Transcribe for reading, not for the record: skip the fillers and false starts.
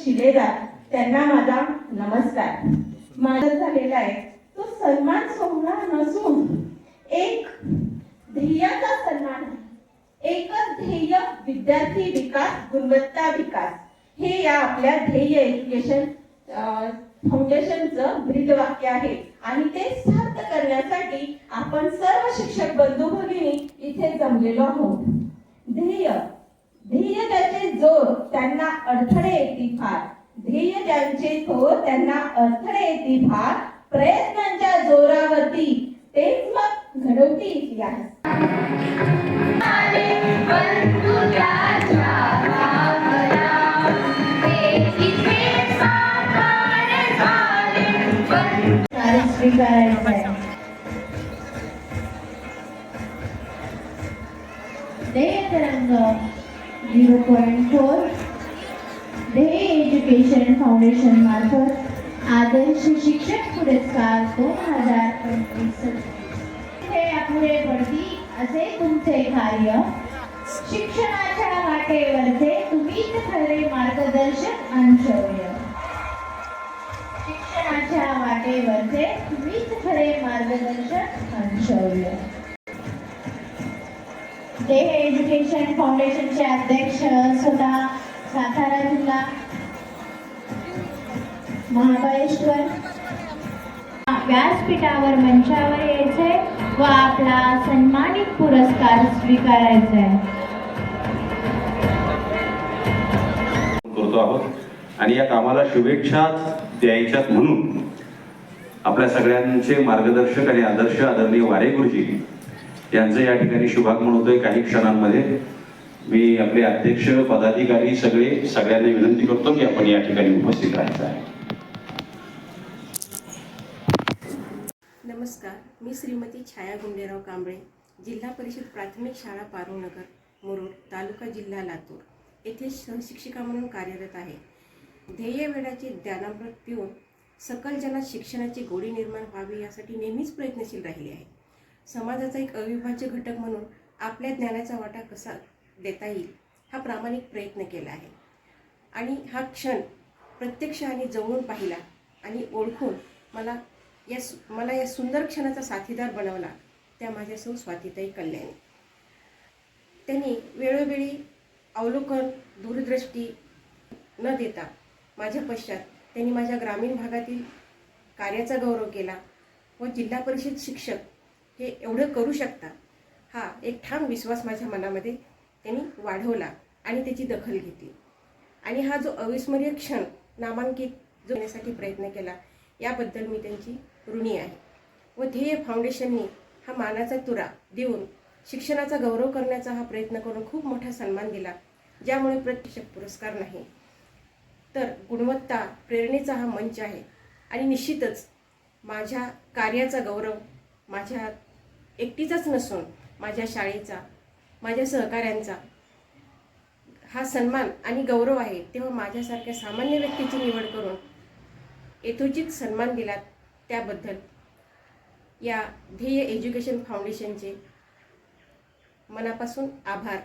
शिलेदार त्यांना माझा नमस्कार। माझा झालेला आहे तो सन्मान सोहळा नसून एक ध्येयाचा सन्मान आहे। एकच ध्येय विद्यार्थी विकास गुणवत्ता विकास हे या आपल्या ध्येय एज्युकेशन फाउंडेशनचं ब्रीदवाक्य आहे आणि ते सार्थ करण्यासाठी आपण सर्व शिक्षक बंधू भगिनी इथे जमलेलो आहोत। ध्येय ज्याचे जोर त्यांना अडथळे येती फार, ध्येय ज्यांचे थोर त्यांना अडथळे येती फार, प्रयत्नांच्या जोरावरती तेच मग घडवती इतिहास। ध्येयतरंग 0.4 ध्येय एज्युकेशन फाउंडेशन मार्फत आदर्श शिक्षक पुरस्कार 2025 हे पुढे पडती असे तुमचे कार्य, शिक्षणाच्या वाटेवरचे तुम्हीच खरे मार्गदर्शक अंशव्य, शिक्षणाच्या वाटेवरचे तुम्हीच खरे मार्गदर्शक अंशव्य। ध्येय एज्युकेशन फाउंडेशनचे अध्यक्ष स्वतः सातारा जिल्हा महाबळेश्वर व्यासपीठावर मंचावर यायचे व आपला सन्मानित पुरस्कार स्वीकारायचा आहे। करतो आहोत आणि या कामाला शुभेच्छा द्यायच्यात म्हणून आपल्या सगळ्यांचे मार्गदर्शक आणि आदर्श आदरणीय वारे गुरुजी यांचं या ठिकाणी शुभागमन होतोय। काही क्षणांमध्ये मी आपले अध्यक्ष पदाधिकारी सगळ्यांना विनंती करतो की आपण या ठिकाणी उपस्थित राहायचं आहे। नमस्कार, मी श्रीमती छाया गुंडेराव कांबळे, जिल्हा परिषद प्राथमिक शाळा पारुनगर मुरुड, तालुका जिल्हा लातूर येथे सहशिक्षिका म्हणून कार्यरत आहे। ध्येय वेळाचे ज्ञानामृत पिऊन सकल जनात शिक्षणाची गोडी निर्माण व्हावी यासाठी नेहमीच प्रयत्नशील राहिली आहे। समाजाचा एक अविभाज्य घटक म्हणून आपल्या ज्ञानाचा वाटा कसा देता येईल हा प्रामाणिक प्रयत्न केला आहे आणि हा क्षण प्रत्यक्ष आणि जवळून पाहिला आणि ओळखून मला या सुंदर क्षणाचा साथीदार बनवला त्या माझ्या सौ स्वातीताई कल्याणी। त्यांनी वेळोवेळी अवलोकन दूरदृष्टी न देता माझ्या पश्चात त्यांनी माझ्या ग्रामीण भागातील कार्याचा गौरव केला व जिल्हा परिषद शिक्षक हे एवढं करू शकतात हा एक ठाम विश्वास माझ्या मनामध्ये त्यांनी वाढवला आणि त्याची दखल घेतली आणि हा जो अविस्मरणीय क्षण नामांकित करण्यासाठी प्रयत्न केला याबद्दल मी त्यांची ऋणी आहे व ध्येय फाउंडेशननी हा मानाचा तुरा देऊन शिक्षणाचा गौरव करण्याचा हा प्रयत्न करून खूप मोठा सन्मान दिला, ज्यामुळे प्रत्यक्ष पुरस्कार नाही तर गुणवत्ता प्रेरणेचा हा मंच आहे आणि निश्चितच माझ्या कार्याचा गौरव माझ्या एकटीचाच नसून माझ्या शाळेचा, माझ्या सहकाऱ्यांचा हा सन्मान आणि गौरव आहे। तेव्हा माझ्यासारख्या सामान्य व्यक्तीची निवड करून यथोचित सन्मान दिलात त्याबद्दल या ध्येय एज्युकेशन फाउंडेशनचे मनापासून आभार।